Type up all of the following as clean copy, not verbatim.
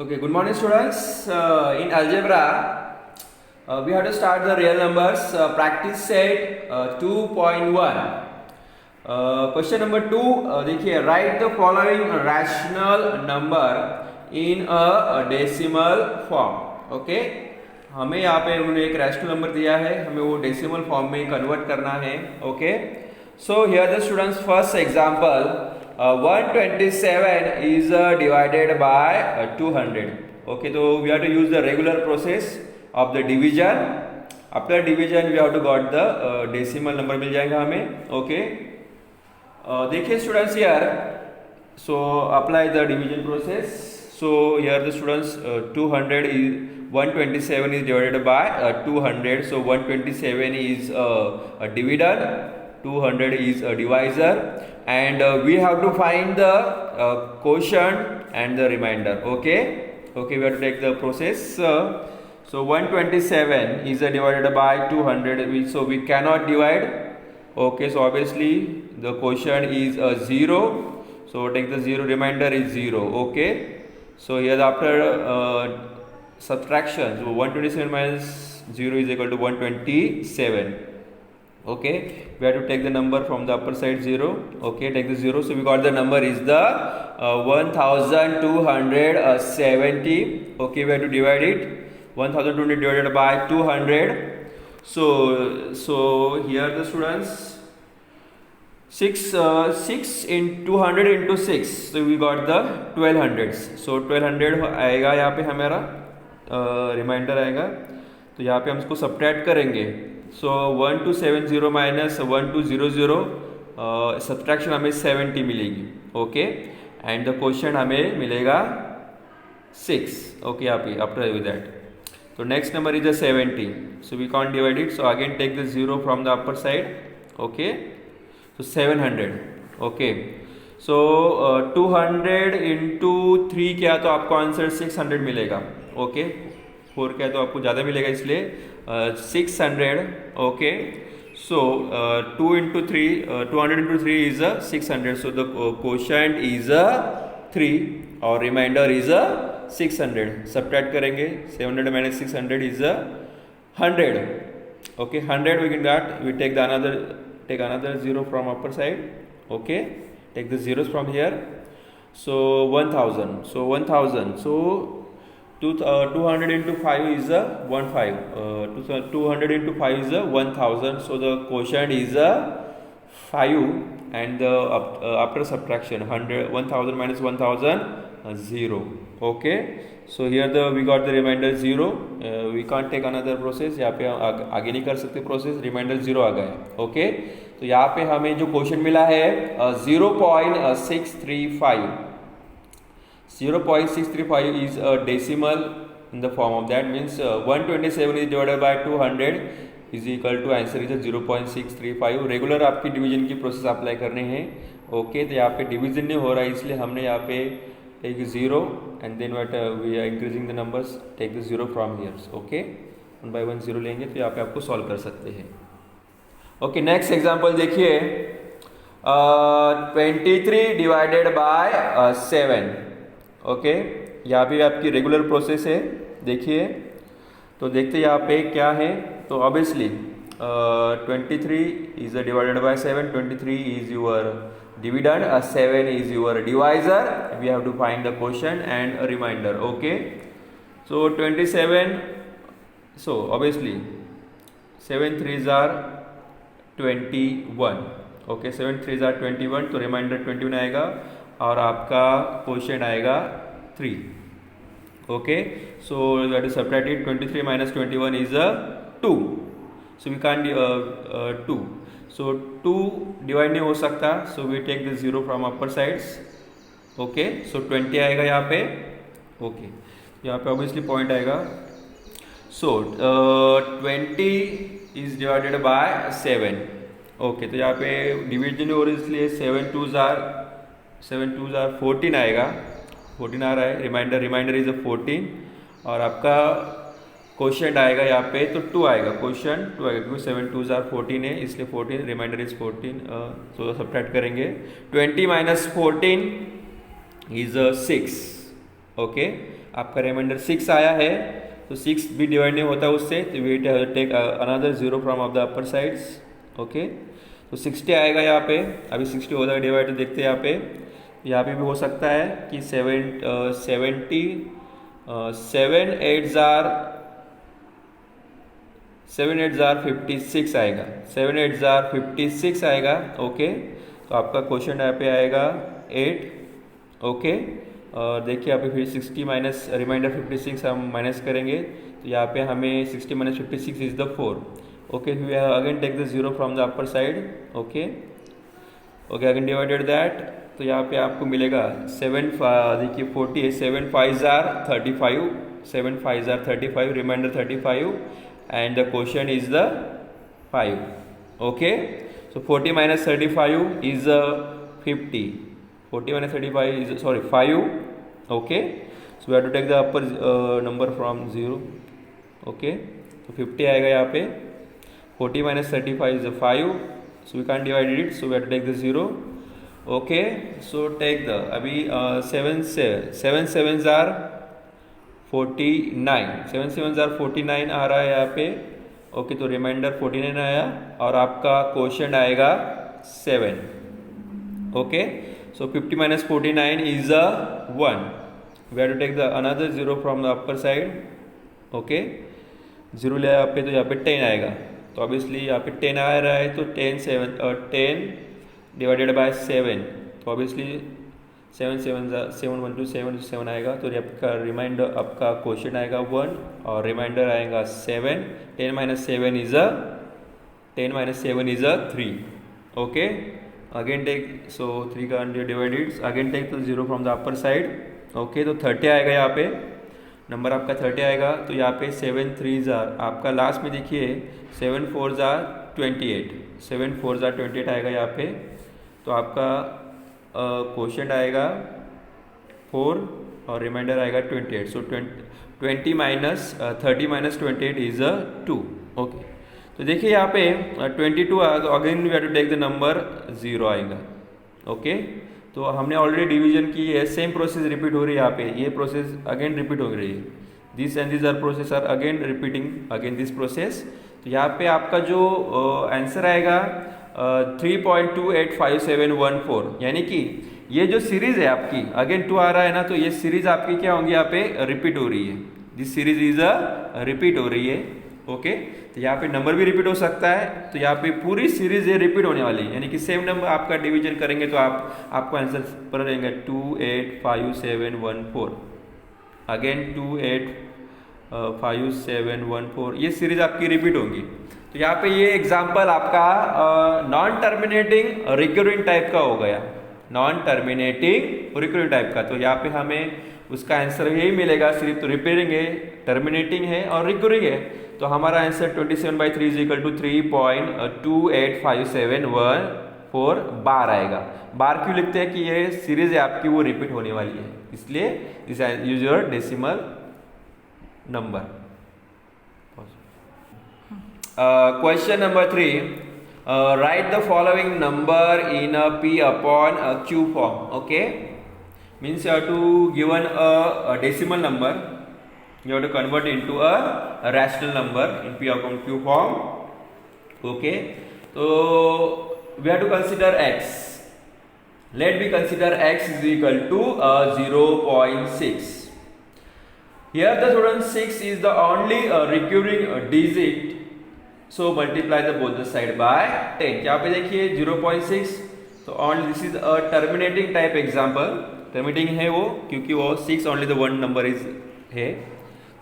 Okay, good morning students. In algebra, we have to start the real numbers. Practice set 2.1. Question number 2. देखिए, write the following rational number in a decimal form. Okay, हमें यहाँ पे उन्होंने एक rational number दिया है, हमें वो डेसिमल फॉर्म में कन्वर्ट करना है. Okay, so here the students first example. 127 is divided by 200. Okay, so we have to use the regular process of the division. After division we have to got the decimal number मिल जाएगा हमें. Okay, देखिए students here, so apply the division process. So here the students 200 is 127 is divided by 200. So 127 is a dividend, 200 is a divisor, and we have to find the quotient and the remainder. Okay, we have to take the process. So 127 is divided by 200, so we cannot divide. Okay, so obviously the quotient is 0, so take the 0, remainder is 0. Okay, so here after subtraction, so 127 minus 0 is equal to 127. Okay, we have to take the number from the upper side 0. Okay, take the 0, so we got the number is the 1270. Okay, we have to divide it. 1200 divided by 200. So here the students 6 in 200 into 6, so we got the 1200. So 1200 आएगा यहाँ पे हमारा reminder आएगा, तो यहाँ पे हम इसको सब्ट्रैक्ट करेंगे. सो 1270 माइनस 1200, सब्ट्रैक्शन हमें 70 मिलेगी. ओके, एंड द क्वेश्चन हमें मिलेगा 6. ओके, यहाँ पे आफ्टर विद दैट, तो next number is 70. So we can't divide it, so again take the 0 from the upper side. Okay, so 700. Okay, so 200 into 3 क्या, तो आपको आंसर 600 मिलेगा. ओके, 4 क्या तो आपको ज़्यादा मिलेगा, इसलिए 600. Okay, so 2 into 3, 200 into 3 is 600. So the quotient is 3 और रिमाइंडर इज 600. सब्ट्रैक्ट करेंगे, 700 minus 600 is 100. Okay, 100 we can get, we take another 0 from upper side. Okay, take the zeros from here. So 1000. So 1000. So 200 into 5 is 15. 200 into 5 is 1000. So the quotient is 5, and the after subtraction 1000 minus 1000 0. Okay, so here we got the remainder 0. We can't take another process. यहाँ पे आगे नहीं कर सकते process, reminder 0 आ गया. Okay, तो यहाँ पे हमें जो क्वेश्चन मिला है 0.635. 0.635 is a decimal in the form of that, means 127 is divided by 200 is equal to answer is 0.635. Regular आपकी डिवीजन की प्रोसेस अप्लाई करने हैं. ओके, तो यहाँ पे डिवीजन नहीं हो रहा है, इसलिए हमने यहाँ पे take 0 and then we are increasing the numbers, take the 0 from here. Okay, 1 by 1 0 लेंगे, तो यहाँ पे आपको सॉल्व कर सकते हैं. ओके, नेक्स्ट एग्जांपल देखिए. 23 डिवाइडेड बाय 7. ओके, यहाँ पे आपकी रेगुलर प्रोसेस है. देखिए, तो देखते यहाँ पे क्या है. तो obviously 23 is divided by 7. 23 is your dividend, 7 is your divisor. We have to find the quotient and a remainder. Okay, so 27. So obviously 7 3s are 21. Okay, 7 3s are 21, तो रिमाइंडर 21 आएगा और आपका क्वोशंट आएगा 3. Okay, so you have to subtract it. 23 minus 21 is 2. So we can't 2. So 2 divide नहीं हो सकता, so we take the 0 from upper sides. Okay, so 20 आएगा यहाँ पे. Okay, यहाँ पे obviously पॉइंट आएगा. So 20 is divided by 7. Okay, तो यहाँ पे डिवीजन हो रही है, इसलिए 7 2s are 14 आएगा. 14 आ रहा है, रिमाइंडर इज 14, और आपका क्वोशंट आएगा यहाँ पे तो 2 आएगा. क्वोशंट 2 आएगा क्योंकि 7 2s are 14 है, इसलिए 14, रिमाइंडर इज 14. तो सब्ट्रैक्ट करेंगे. 20 minus 14 is 6. Okay, आपका रिमाइंडर 6 आया है, तो 6 भी डिवाइड नहीं होता उससे, तो we take another 0 from of the upper sides. Okay, तो 60 आएगा यहाँ पे। अभी 60 होता है डिवाइड, देखते हैं यहाँ पे भी हो सकता है कि 70 7 8 जार 56 आएगा, 7 8 जार 56 आएगा। ओके, तो आपका क्वेश्चन यहाँ पे आएगा 8। ओके, और देखिए यहाँ पे फिर 60 माइनस रिमाइंडर 56 हम माइनस करेंगे, तो यहाँ पे हमें 60 minus 56 is the 4। Okay, we have again take the 0 from the upper side. Okay, again divided that, तो यहाँ पे आपको मिलेगा 7 देखिए 40 है, 7 5 जार 35, 7 5 जार 35, remainder 35 and the question is the 5. Okay, so 40 minus 35 is 50. 40 minus 35 is 5. Okay, so we have to take the upper number from 0. Okay, so 50 आएगा यहाँ पे। 40 minus 35 is 5, so we can't divide it, so we have to take the 0. Okay, so take the अभी 7 7s are 49, 7 7 jar 49 आ रहा है यहाँ पे। Okay, तो reminder 49 आया और आपका क्वेश्चन आएगा 7। Okay, so 50 minus 49 is 1। We have to take the another 0 from the upper side. Okay, 0 लिया यहाँ पे, तो यहाँ पे 10 आएगा, तो ऑब्वियसली यहाँ पे 10 आ रहा है, तो 10 डिवाइडेड बाय 7, तो ऑब्वियसली 7 1 2 7 आएगा, तो आपका रिमाइंडर आपका क्वेश्चन आएगा 1 और रिमाइंडर आएगा 7। 10 minus 7 is a 3। Okay, again take, so 3 का divided, again take the 0 from the upper side. Okay, तो 30 आएगा यहाँ पे, नंबर आपका 30 आएगा, तो यहाँ पे 7 3 जार आपका लास्ट में देखिए 7 4 जार 28, 7 4 जार 28 आएगा यहाँ पे, तो आपका क्वेश्चन आएगा 4 और रिमाइंडर आएगा 28। So 20 minus 30 minus 28 is 2। Okay, तो देखिए यहाँ पे 22 आएगा, तो again we have to take the number 0 आएगा। ओके, तो हमने ऑलरेडी डिवीजन की है, सेम प्रोसेस रिपीट हो रही है यहाँ पे, ये प्रोसेस अगेन रिपीट हो रही है। This and this are process are again repeating again this process. तो यहाँ पे आपका जो आंसर आएगा 3.285714, यानी कि ये जो सीरीज है आपकी, अगेन 2 आ रहा है ना, तो ये सीरीज आपकी क्या होंगी यहाँ पे रिपीट हो रही है। दिस सीरीज इज रिपीट हो रही है। ओके, तो यहाँ पे नंबर भी रिपीट हो सकता है, तो यहाँ पे पूरी सीरीज ये रिपीट होने वाली है, यानी कि सेम नंबर आपका डिवीजन करेंगे तो आपको आंसर पर रहेंगे 285714। अगेन 285714, ये सीरीज आपकी रिपीट होंगी। तो यहाँ पे ये एग्जाम्पल आपका नॉन टर्मिनेटिंग रिकरिंग टाइप का हो गया, नॉन टर्मिनेटिंग रिकरिंग टाइप का। तो यहाँ पे हमें उसका आंसर यही मिलेगा, सिर्फ तो रिपेयरिंग है, टर्मिनेटिंग है और रिकरिंग है। तो हमारा आंसर 27/3 इज इक्वल टू 3.285714 बार आएगा। बार क्यों लिखते हैं कि ये सीरीज है आपकी वो रिपीट होने वाली है, इसलिए this use your decimal number. Question number 3, write the following number in a P upon a Q form. Okay, means you have to given a decimal number, you have to convert into a rational number in P upon Q form. Okay, so we have to consider x. Let me consider x is equal to 0.6. Here the student 6 is the only recurring digit, so multiply the both the side by 10. यहाँ पे देखिए 0.6, तो only this is a terminating type example, terminating है वो क्योंकि वो 6 only the one number is है।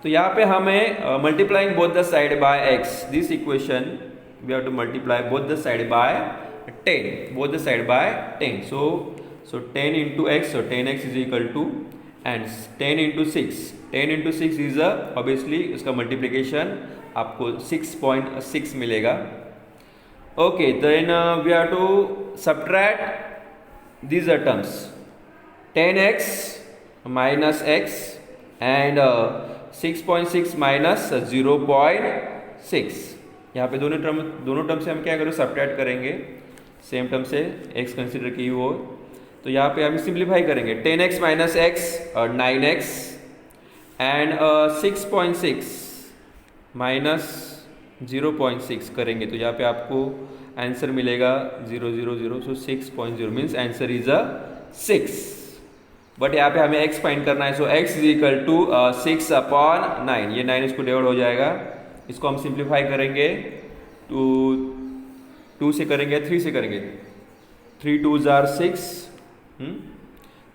तो यहाँ पे हमें multiplying both the side by x, this equation we have to multiply both the side by 10, both the side by 10. So 10 into x, so 10x is equal to, and 10 into 6, 10 into 6 is obviously उसका multiplication आपको 6.6 मिलेगा। Okay, then we have to subtract these terms, 10x minus x and 6.6 minus 0.6। यहाँ पे दोनों term से हम क्या करें, सब्ट्रैक्ट करेंगे, सेम टर्म से x कंसिडर की हो, तो यहाँ पे हम सिंप्लीफाई करेंगे 10x minus x और 9x एंड 6.6 माइनस 0.6 करेंगे तो यहाँ पे आपको आंसर मिलेगा 000, सो 6.0 means answer is a 6। But यहाँ पे हमें x फाइंड करना है, so x is equal to 6/9। ये 9 इसको डिवाइड हो जाएगा, इसको हम सिंप्लीफाई करेंगे, 2 से करेंगे 3 से करेंगे, 3 2s are 6,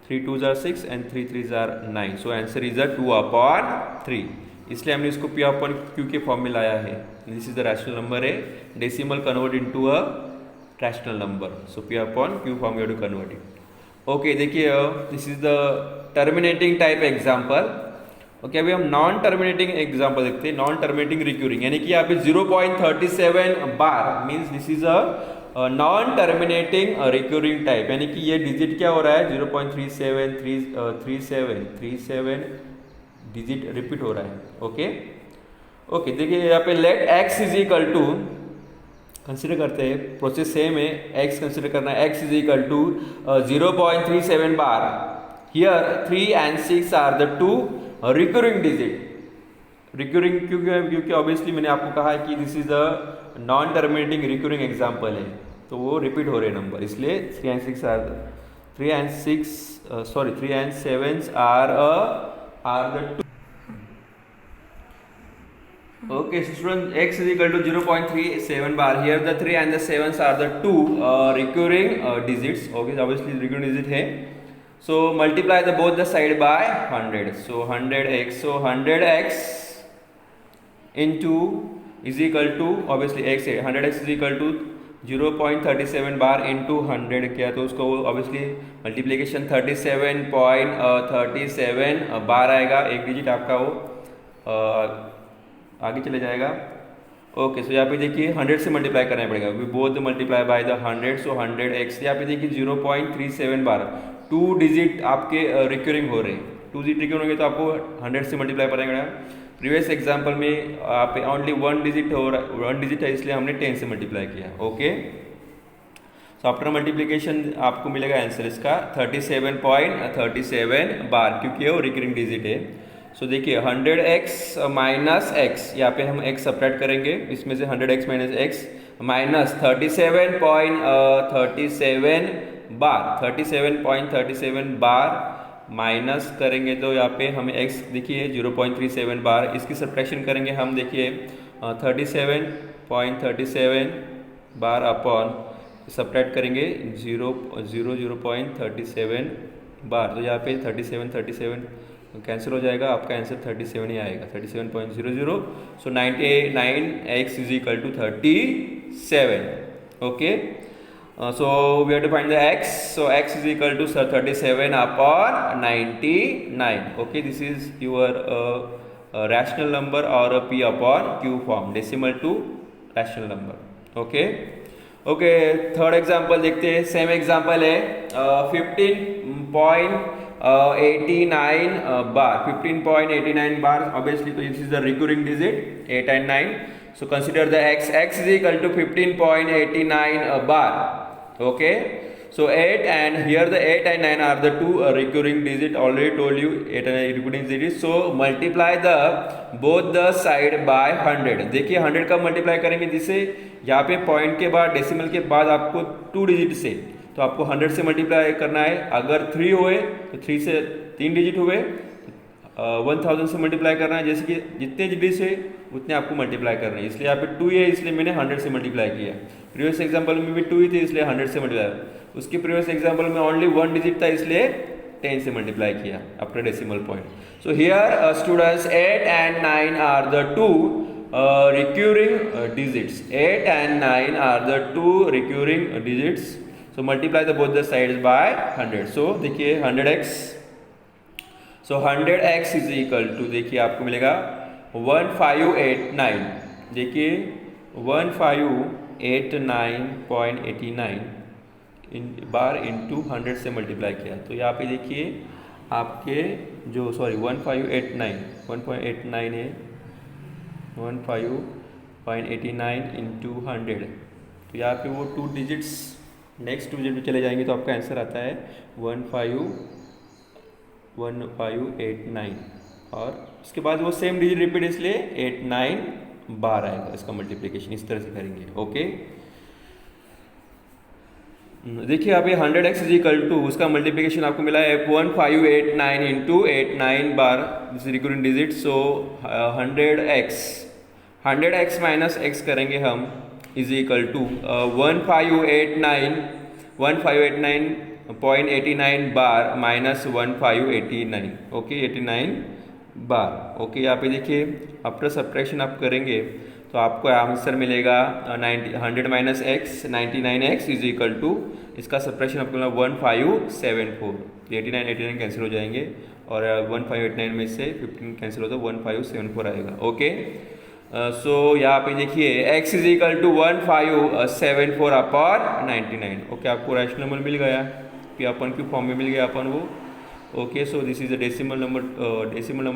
3 2s are 6 and 3 3s are 9, so answer is a 2/3। इसलिए हमने इसको P/Q के फॉर्म में लाया है। This is the rational number है, decimal convert into a rational number, so P/Q form you have to convert it. Okay, देखिए this is the terminating type example. Okay, अभी हम नॉन टर्मिनेटिंग एग्जांपल देखते हैं। Non terminating recurring यानी कि यहाँ पे 0.37 बार means this is a non terminating recurring type, यानी कि ये डिजिट क्या हो रहा है 0.37 डिजिट रिपीट हो रहा है। ओके ओके, देखिए यहाँ पे let x is equal to, consider करते हैं, प्रोसेस सेम है, x कंसिडर करना है, x is equal to 0.37 bar. Here 3 and 6 are the two recurring digit. Recurring क्योंकि ऑब्वियसली मैंने आपको कहा है कि this is a non terminating recurring example है, तो वो रिपीट हो रहे नंबर, इसलिए 3 and 6 3 and 7 are the two. Okay, so student, x is equal to 0.37 bar. Here the 3 and the 7s are the two recurring digits. Okay, obviously recurring digit है. So multiply the both the side by 100. So 100x. So 100x into is equal to obviously x है. 100x is equal to 0.37 bar into 100 किया तो उसको obviously multiplication 37.37 बार आएगा, एक digit आपका वो आगे चले जाएगा। ओके, सो यहाँ पे देखिए 100 से मल्टीप्लाई करना पड़ेगा, we both multiply by the 100, so 100x। यहाँ पे देखिए 0.37 बार, 2 डिजिट आपके रिकरिंग हो रहे हैं, 2 डिजिट रिकरिंग होंगे तो आपको 100 से मल्टीप्लाई करेंगे। प्रीवियस एग्जाम्पल में आप ओनली 1 डिजिट हो रहा, 1 डिजिट है इसलिए हमने 10 से मल्टीप्लाई किया। ओके, सो आफ्टर मल्टीप्लीकेशन आपको मिलेगा आंसर इसका 37.37 बार, क्योंकि वो रिकरिंग डिजिट है। सो देखिए 100x माइनस x, यहाँ पे हम x सब्ट्रैक्ट करेंगे, इसमें से 100x माइनस x माइनस 37.37 बार, 37.37 बार माइनस करेंगे तो यहाँ पे हमें x देखिए 0.37 बार, इसकी सब्ट्रैक्शन करेंगे हम, देखिए 37.37 बार अपॉन सब्ट्रैक्ट करेंगे 0.37 बार, तो यहाँ पे 37 कैंसिल हो जाएगा, आपका आंसर 37 ही आएगा, 37.00। So 99x is equal to 37। Okay, so we have to find the x, so x is equal to 37 upon 99। Okay, this is your rational number और P/Q form, decimal to rational number. Okay okay, third example देखते हैं, same example है 15.89 bar, 15.89 bar obviously, तो this is the recurring digit 8 and 9, so consider the x is equal to 15.89 bar. Okay, so 8 and here the 8 and 9 are the two recurring digit, already told you 8 and 9 recurring digit, so multiply the both the side by 100। देखिए 100 का multiply करेंगे, जिससे यहाँ पे point के बाद decimal के बाद आपको 2 डिजिट से, तो आपको 100 से मल्टीप्लाई करना है। अगर 3 हुए तो 3 से 3 डिजिट हुए, 1000 से मल्टीप्लाई करना है, जैसे कि जितने डिजिट से उतने आपको मल्टीप्लाई करना है, इसलिए यहाँ पे 2 है इसलिए मैंने 100 से मल्टीप्लाई किया। प्रीवियस एग्जांपल में भी 2 ही थे इसलिए 100 से मल्टीप्लाई, उसके प्रीवियस एग्जांपल में ओनली 1 डिजिट था इसलिए 10 से मल्टीप्लाई किया after decimal point. So here students 8 and 9 are the two recurring digits, 8 and 9 are the two recurring digits, so multiply the both the sides by 100। so देखिए 100x, so 100x is equal to, देखिए आपको मिलेगा 1589, देखिए 1589.89 bar into 100 से multiply किया, तो यहाँ पे देखिए आपके जो 1.89 है, 15.89 इंटू 100, तो यहाँ पे वो 2 डिजिट्स नेक्स्ट 2 डिजिट में चले जाएंगे तो आपका आंसर आता है 1589। और उसके बाद वो सेम डिजिट रिपीट, इसलिए 8 9 12 आएगा इसका मल्टीप्लिकेशन। इस तरह से करेंगे। ओके, देखिए आप ये 100x इज इक्वल टू उसका मल्टीप्लिकेशन आपको मिला है 1589 into 8 9 bar, this recurring digit. So 100x minus x करेंगे हम is equal to 1589.89 bar minus 1589। Okay, 89 bar. Okay, यहाँ पे देखिए आफ्टर सब्ट्रैक्शन आप करेंगे तो आपको आंसर मिलेगा 100 minus x 99x is equal to, इसका सब्ट्रैक्शन आपको मिला 1574। 89 कैंसिल हो जाएंगे और 1589 में से 15 कैंसिल होता है 1574 आएगा। ओके, सो यहाँ पे देखिए x is equal to 1574 upon 99। Okay, आपको रैशनल नंबर मिल गया, पी अपन क्यू फॉर्म में मिल गया अपन वो। Okay, so this is a decimal number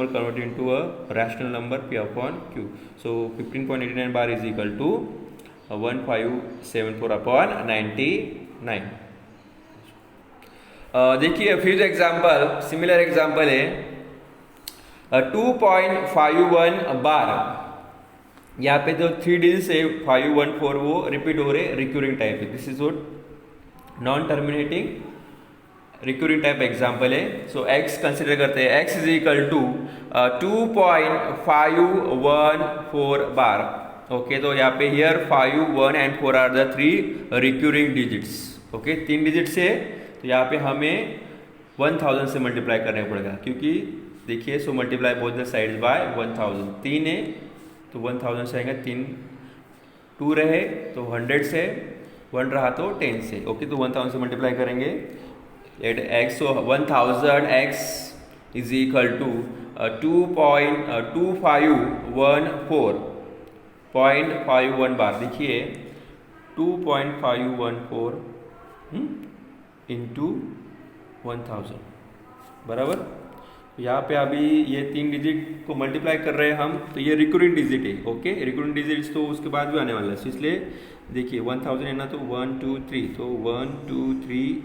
converted into a rational number p upon q. So 15.89 bar is equal to 1574 upon 99. देखिए फिर example, similar example है 2.51 बार। यहाँ पे जो 3 डिजिट है 514 वो रिपीट हो रहे रिक्यूरिंग टाइप है। This is what non terminating recurring type example है। सो x कंसिडर करते हैं, x is equal to 2.514 bar. Okay, तो यहाँ पे here 5 1 and 4 are the 3 recurring digits. Okay, 3 digit से तो यहाँ पे हमें 1000 से मल्टीप्लाई करना पड़ेगा, क्योंकि देखिए so multiply both the sides by 1000। 3 है तो 1000 से आएगा, 3 2 रहे तो 100 से, 1 रहा तो 10 से। ओके, तो 1000 से मल्टीप्लाई करेंगे let x, so 1000x is equal to 2.2514.51 बार। देखिए 2.514 इंटू 1000 बराबर। यहाँ पे अभी ये 3 डिजिट को मल्टीप्लाई कर रहे हैं हम, तो ये रिकरिंग डिजिट है। ओके, रिकरिंग डिजिट तो उसके बाद भी आने वाला है, इसलिए देखिए 1000 है ना, तो 1 2 3, तो 1 2 3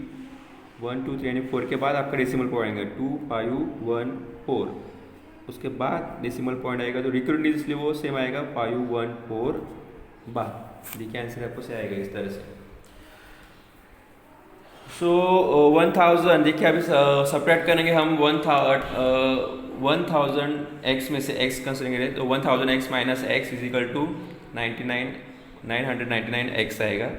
यानी 4 के बाद आपका डेसिमल पॉइंट आएगा 2514। उसके बाद डेसिमल पॉइंट आएगा तो रिकरिंग डिजिट इसलिए वो सेम आएगा 514 बार। देखिए आंसर आपको से आएगा इस तरह से। सो 1000 देखिए अभी सब्ट्रैक्ट करेंगे हम 1000x में से x कंसिडर करेंगे तो 1000x minus x is equal to 999x आएगा।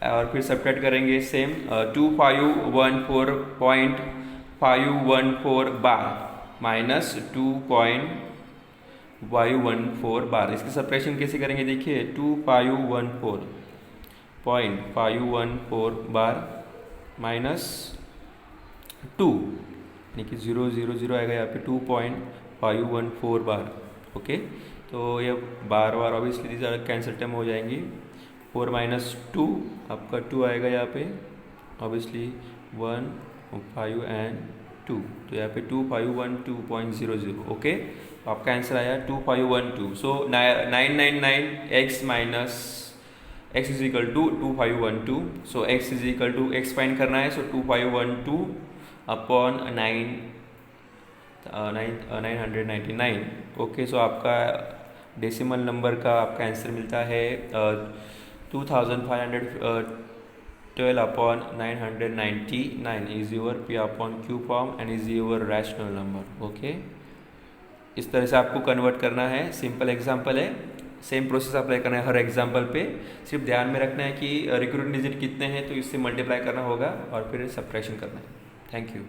और फिर सब्ट्रैक्ट करेंगे सेम 2514.514 बार माइनस 2.514 बार। इसकी सब्ट्रैक्शन कैसे करेंगे देखिए 2514.514 बार माइनस 2, यानी कि 0 0 0 आएगा यहाँ पे 2.514 बार। ओके, तो ये बार बार ऑब्वियसली कैंसिल टाइम हो जाएंगी। 4 माइनस 2 आपका 2 आएगा यहाँ पे, ऑब्वियसली 1 5 एंड 2, तो यहाँ पे 2512.00। ओके, तो आपका आंसर आया 2512। So 999x minus x is equal to 2512। So x is equal to x find करना है, सो 2512 अपॉन 999। ओके, सो आपका डेसिमल नंबर का आपका आंसर मिलता है 2512 upon 999 is your p upon q form and is your rational number. Okay, इस तरह से आपको कन्वर्ट करना है। सिंपल एग्जांपल है, सेम प्रोसेस अप्लाई करना है हर एग्जांपल पे। सिर्फ ध्यान में रखना है कि रिकरिंग डिजिट कितने हैं तो इससे मल्टीप्लाई करना होगा और फिर सब्ट्रैक्शन करना है। Thank you.